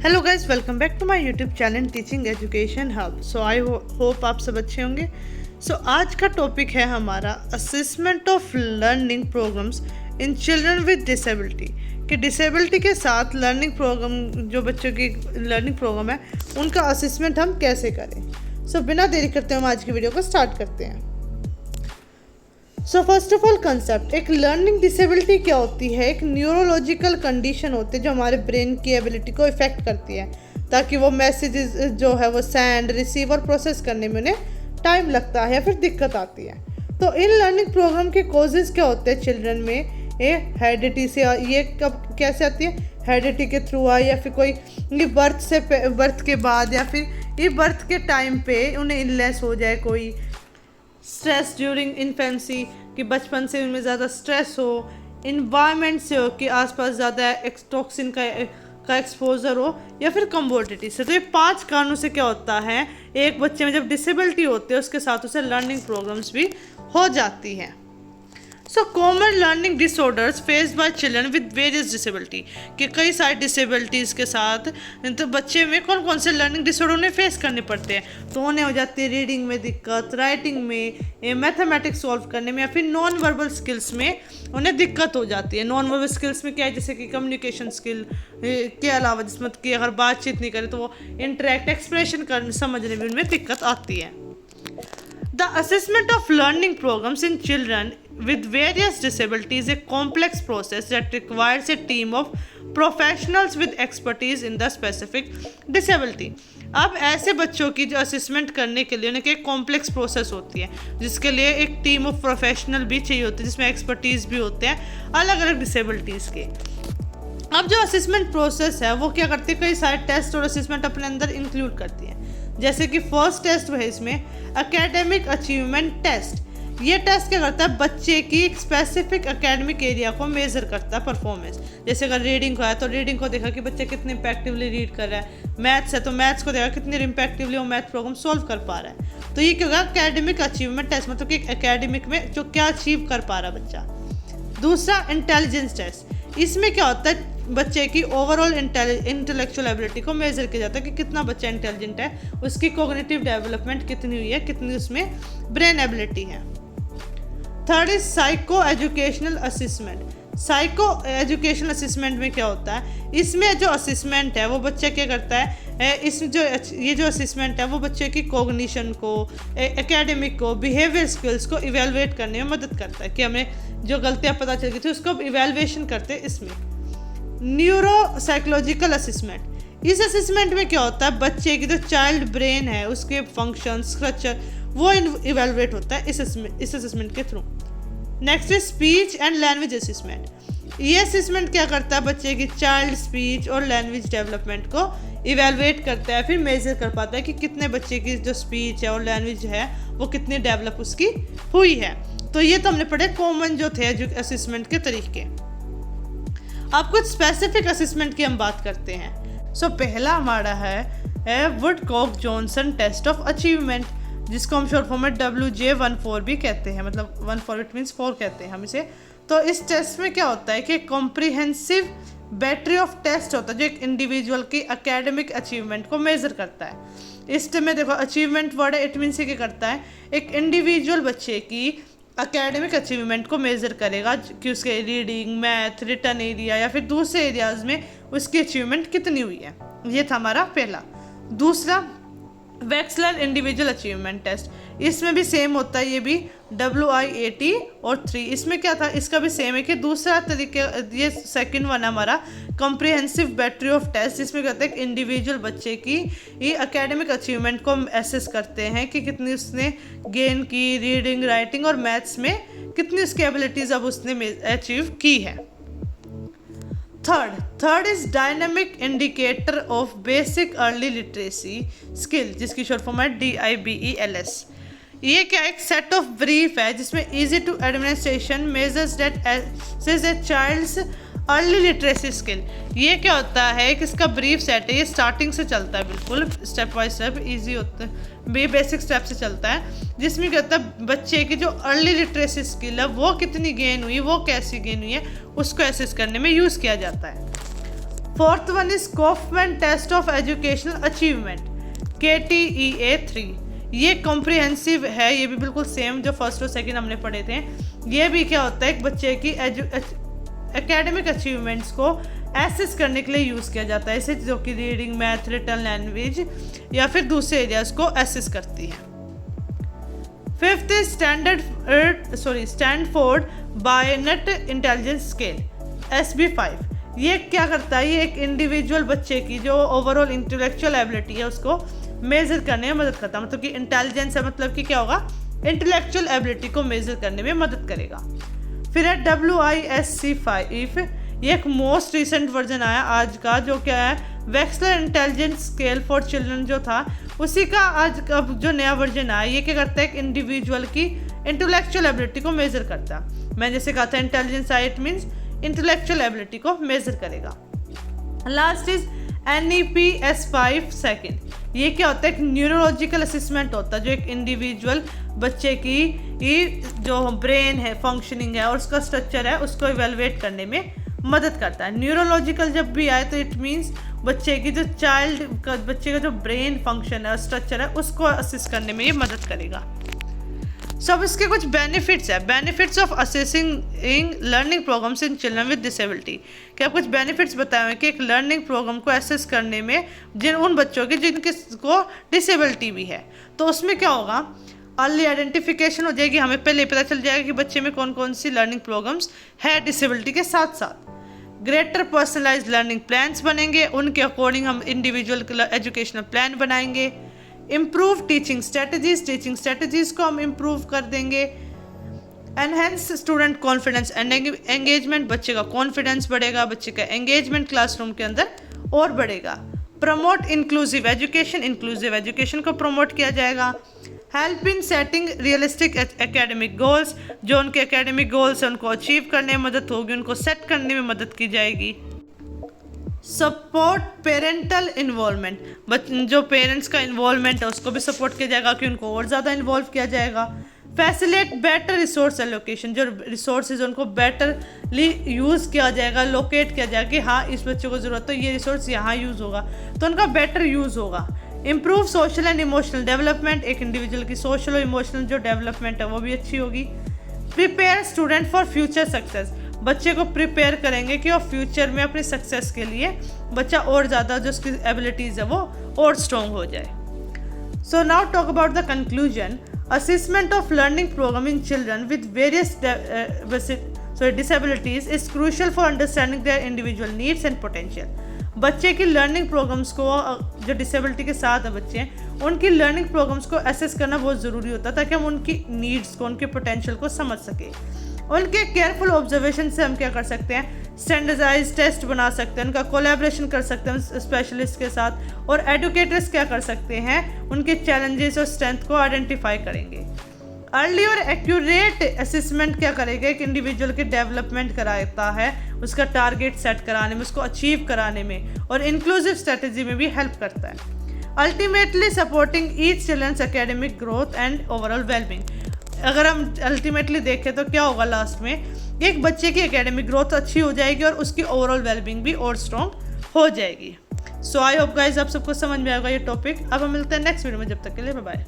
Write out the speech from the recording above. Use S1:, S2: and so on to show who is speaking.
S1: Hello guys, welcome back to my YouTube channel teaching education hub. So I hope आप सब अच्छे होंगे। आज का टॉपिक है हमारा assessment of learning programmes in children with disability. कि डिसेबिलिटी के साथ लर्निंग प्रोग्राम, जो बच्चों की लर्निंग प्रोग्राम है, उनका असेसमेंट हम कैसे करें। बिना देरी करते हम आज की वीडियो को स्टार्ट करते हैं। फर्स्ट ऑफ ऑल कंसेप्ट, एक लर्निंग डिसेबिलिटी क्या होती है? एक न्यूरोलॉजिकल कंडीशन होती है जो हमारे ब्रेन की एबिलिटी को इफेक्ट करती है, ताकि वो मैसेजेस जो है वो सेंड, रिसीव और प्रोसेस करने में उन्हें टाइम लगता है या फिर दिक्कत आती है। तो इन लर्निंग प्रोग्राम के कॉजेज़ क्या होते हैं चिल्ड्रन में? ये हेरिडिटी से, ये कब कैसे आती है? हेरिडिटी के थ्रू आई, या फिर कोई बर्थ के बाद, या फिर ये बर्थ के टाइम पे उन्हें इलनेस हो जाए, कोई स्ट्रेस ड्यूरिंग इन्फेंसी, कि बचपन से उनमें ज़्यादा स्ट्रेस हो, इन्वायरमेंट से हो कि आसपास ज़्यादा टॉक्सिन का एक्सपोजर हो, या फिर कम्बोडिटी से। तो ये 5 कारणों से क्या होता है, एक बच्चे में जब डिसेबिलिटी होती है उसके साथ उसे लर्निंग प्रॉब्लम्स भी हो जाती हैं। Common learning disorders faced by children with various disability, कि कई सारी डिसेबिलिटीज़ के साथ तो बच्चे में कौन कौन से लर्निंग डिसऑर्डर उन्हें फेस करने पड़ते हैं। तो उन्हें हो जाती है रीडिंग में दिक्कत, राइटिंग में, मैथमेटिक्स सॉल्व करने में, या फिर नॉन वर्बल स्किल्स में उन्हें दिक्कत हो जाती है। नॉन वर्बल स्किल्स में क्या है, जैसे कि कम्युनिकेशन स्किल के अलावा, जिसमें कि अगर बातचीत नहीं करे तो वो इंटरेक्ट, एक्सप्रेशन करने, समझने में उनमें दिक्कत आती है। The assessment of learning programs in children with various disabilities is a complex process that requires a team of professionals with expertise in the specific disability. अब ऐसे बच्चों की जो असेसमेंट करने के लिए उनकी एक कॉम्प्लेक्स प्रोसेस होती है, जिसके लिए एक टीम ऑफ प्रोफेशनल भी चाहिए होती है, जिसमें एक्सपर्टीज भी होते हैं अलग अलग डिसेबिलिटीज़ के। अब जो असेसमेंट प्रोसेस है वो क्या करती है, कई सारे टेस्ट और असेसमेंट अपने अंदर इंक्लूड करती है। जैसे कि फर्स्ट टेस्ट है इसमें एकेडमिक अचीवमेंट टेस्ट। ये टेस्ट क्या करता है, बच्चे की एक स्पेसिफिक एकेडमिक एरिया को मेजर करता है, परफॉर्मेंस। जैसे अगर रीडिंग को है तो रीडिंग को देखा कि बच्चा कितने इम्पैक्टिवली रीड कर रहा है, मैथ्स है तो मैथ्स को देखा कितनी इम्पैक्टिवली वो मैथ प्रोग्राम सॉल्व कर पा रहा है। तो ये क्या होगा, एकेडमिक अचीवमेंट टेस्ट, मतलब कि एकेडमिक में जो क्या अचीव कर पा रहा है बच्चा। दूसरा इंटेलिजेंस टेस्ट, इसमें क्या होता है, बच्चे की ओवरऑल इंटेलेक्चुअल एबिलिटी को मेजर किया जाता है कि कितना बच्चा इंटेलिजेंट है, उसकी कॉग्निटिव डेवलपमेंट कितनी हुई है, कितनी उसमें ब्रेन एबिलिटी है। Third is psycho educational assessment. Psycho educational assessment में क्या होता है, इसमें जो असेसमेंट है वो बच्चा क्या करता है, ये जो असेसमेंट है वो बच्चे की कॉग्निशन को, एकेडमिक को, बिहेवियर स्किल्स को इवेलुएट करने में मदद करता है, कि हमें जो गलतियाँ पता चल गई थी उसको इवेलुएशन करते हैं इसमें। न्यूरो साइकोलॉजिकल असेसमेंट, इस असेसमेंट में क्या होता है, बच्चे की जो चाइल्ड ब्रेन है उसके फंक्शन, स्ट्रक्चर, वो इवेलुएट होता है इस असेसमेंट के थ्रू। नेक्स्ट है स्पीच एंड लैंग्वेज असेसमेंट। ये असेसमेंट क्या करता है, बच्चे की चाइल्ड स्पीच और लैंग्वेज डेवलपमेंट को इवेलुएट करता है, फिर मेजर कर पाता है कि कितने बच्चे की जो स्पीच है और लैंग्वेज है वो कितनी डेवलप उसकी हुई है। तो ये तो हमने पढ़े कॉमन जो थे जो असेसमेंट के तरीके। अब कुछ स्पेसिफिक असेसमेंट की हम बात करते हैं। पहला हमारा है Woodcock Johnson test of achievement, जिसको हम शॉर्ट फॉर्म में WJ14 भी कहते हैं, मतलब 14 इट मीन्स 4 कहते हैं हम इसे। तो इस टेस्ट में क्या होता है कि कॉम्प्रिहेंसिव बैटरी ऑफ टेस्ट होता है जो एक इंडिविजुअल की एकेडमिक अचीवमेंट को मेजर करता है। इसमें देखो अचीवमेंट वर्ड है, इट मीन्स ये क्या करता है, एक इंडिविजुअल बच्चे की एकेडमिक अचीवमेंट को मेज़र करेगा कि उसके रीडिंग, मैथ, रिटन एरिया या फिर दूसरे एरियाज़ में उसकी अचीवमेंट कितनी हुई है। ये था हमारा पहला। दूसरा वेक्सलर इंडिविजुअल अचीवमेंट टेस्ट, इसमें भी सेम होता है, ये भी WIAT और 3। इसमें क्या था, इसका भी सेम है कि दूसरा तरीके, ये सेकंड वन हमारा कॉम्प्रिहेंसिव बैटरी ऑफ टेस्ट, जिसमें कहते हैं कि इंडिविजुअल बच्चे की ये एकेडमिक अचीवमेंट को एसेस करते हैं कि कितनी उसने गेन की, रीडिंग, राइटिंग और मैथ्स में कितनी उसकी एबिलिटीज़ अब उसने अचीव की है। Third is dynamic indicator of basic early literacy skill, जिसकी शॉर्ट फॉर्म है DIBELS। ये क्या एक सेट ऑफ ब्रीफ है जिसमें easy to administration measures that assess a child's early literacy skill. ये क्या होता है कि इसका ब्रीफ सेट है, ये स्टार्टिंग से चलता है, बिल्कुल स्टेप बाय स्टेप इजी होता है, बेसिक स्टेप से चलता है, जिसमें क्या होता है बच्चे की जो अर्ली लिटरेसी स्किल है वो कितनी गेन हुई, वो कैसी गेन हुई है, उसको एसेस करने में यूज़ किया जाता है। Fourth one is Kaufman test of educational achievement KTEA3। ये कॉम्प्रिहेंसिव है, ये भी बिल्कुल सेम जो फर्स्ट और सेकंड हमने पढ़े थे। ये भी क्या होता है, एक बच्चे की एकेडमिक अचीवमेंट्स को एसेस करने के लिए यूज़ किया जाता है, इसे जो कि रीडिंग, मैथ, रिटन लैंग्वेज या फिर दूसरे एरियाज को एसेस करती है। Fifth is Stanford bayonet intelligence scale SB5। ये क्या करता है, ये एक इंडिविजुअल बच्चे की जो ओवरऑल इंटेलेक्चुअल एबिलिटी है उसको मेजर करने में मदद करता है। मतलब कि इंटेलिजेंस है, मतलब कि क्या होगा, इंटेलेक्चुअल एबिलिटी को मेजर करने में मदद करेगा। फिर है WISC5। ये एक मोस्ट रिसेंट वर्जन आया आज का, जो क्या है, वेक्सलर इंटेलिजेंस स्केल फॉर चिल्ड्रन जो था उसी का आज का जो नया वर्जन आया। ये क्या करता है, एक इंडिविजुअल की इंटेलेक्चुअल एबिलिटी को मेजर करता है। मैं जैसे कहा था intelligence it means intellectual ability को मेजर करेगा। Last is NEPS5 second. ये क्या होता है, एक न्यूरोलॉजिकल असेसमेंट होता है जो एक इंडिविजुअल बच्चे की जो ब्रेन है, फंक्शनिंग है और उसका स्ट्रक्चर है उसको इवेलुएट करने में मदद करता है। न्यूरोलॉजिकल जब भी आए तो इट मीन्स बच्चे की जो बच्चे का जो ब्रेन फंक्शन है और स्ट्रक्चर है उसको असेस करने में ये मदद करेगा। अब इसके कुछ बेनिफिट्स है। Benefits of assessing learning programmes in children with disability. क्या कुछ बेनिफिट्स बताए हुए कि एक लर्निंग प्रोग्राम को असेस करने में उन बच्चों के जिनको डिसेबिलिटी भी है, तो उसमें क्या होगा, अर्ली आइडेंटिफिकेशन हो जाएगी, हमें पहले पता चल जाएगा कि बच्चे में कौन कौन सी लर्निंग प्रोग्राम्स है डिसेबिलिटी के साथ साथ। ग्रेटर पर्सनलाइज्ड लर्निंग प्लान्स बनेंगे, उनके अकॉर्डिंग हम इंडिविजुअल एजुकेशनल प्लान बनाएंगे। इम्प्रूव टीचिंग स्ट्रेटजीज को हम इम्प्रूव कर देंगे। Enhance student confidence and engagement, बच्चे का कॉन्फिडेंस बढ़ेगा, बच्चे का एंगेजमेंट क्लासरूम के अंदर और बढ़ेगा। प्रमोट इंक्लूसिव एजुकेशन को प्रमोट किया जाएगा। Help in setting realistic academic goals, जो उनके एकेडमिक गोल्स हैं उनको अचीव करने में मदद होगी, उनको सेट करने में मदद की जाएगी। सपोर्ट पेरेंटल इन्वॉल्वमेंट, जो पेरेंट्स का इन्वॉल्वमेंट है उसको भी सपोर्ट किया जाएगा कि उनको और ज़्यादा इन्वॉल्व किया जाएगा। फैसिलेट बेटर रिसोर्स एलोकेशन, जो रिसोर्सेज उनको बेटरली यूज़ किया जाएगा, लोकेट किया जाएगा कि हाँ इस बच्चे को ज़रूरत है, ये रिसोर्स यहाँ यूज़ होगा तो उनका बेटर यूज़ होगा। Improve social and emotional development, एक इंडिविजुअल की सोशल और इमोशनल जो डेवलपमेंट है वो भी अच्छी होगी। Prepare student for future success, बच्चे को प्रिपेयर करेंगे कि वो फ्यूचर में अपनी सक्सेस के लिए बच्चा और ज़्यादा जो उसकी एबिलिटीज़ है वो और स्ट्रॉन्ग हो जाए। So now talk about the conclusion. Assessment of learning programme in children with various disabilities is crucial for understanding their individual needs and potential। बच्चे की लर्निंग प्रोग्राम्स को, जो डिसेबिलिटी के साथ है बच्चे, उनकी लर्निंग प्रोग्राम्स को एसेस करना बहुत ज़रूरी होता है ताकि हम उनकी नीड्स को, उनके पोटेंशियल को समझ सकें। उनके केयरफुल ऑब्जर्वेशन से हम क्या कर सकते हैं, स्टैंडर्डाइज टेस्ट बना सकते हैं, उनका कोलैबोरेशन कर सकते हैं स्पेशलिस्ट के साथ, और एडुकेटर्स क्या कर सकते हैं, उनके चैलेंजेस और स्ट्रेंथ को आइडेंटिफाई करेंगे। अर्ली और एक्यूरेट असेसमेंट क्या करेगा, एक इंडिविजुअल के डेवलपमेंट कराता है, उसका टारगेट सेट कराने में, उसको अचीव कराने में, और इंक्लूसिव स्ट्रेटजी में भी हेल्प करता है। Ultimately supporting each children's academic growth and overall wellbeing. अगर हम अल्टीमेटली देखें तो क्या होगा, लास्ट में एक बच्चे की एकेडमिक ग्रोथ अच्छी हो जाएगी और उसकी ओवरऑल वेलबींग भी और स्ट्रॉन्ग हो जाएगी। सो आई होप गाइस आप सबको समझ में आएगा ये टॉपिक। अब हम मिलते हैं नेक्स्ट वीडियो में, जब तक के लिए बाय बाय।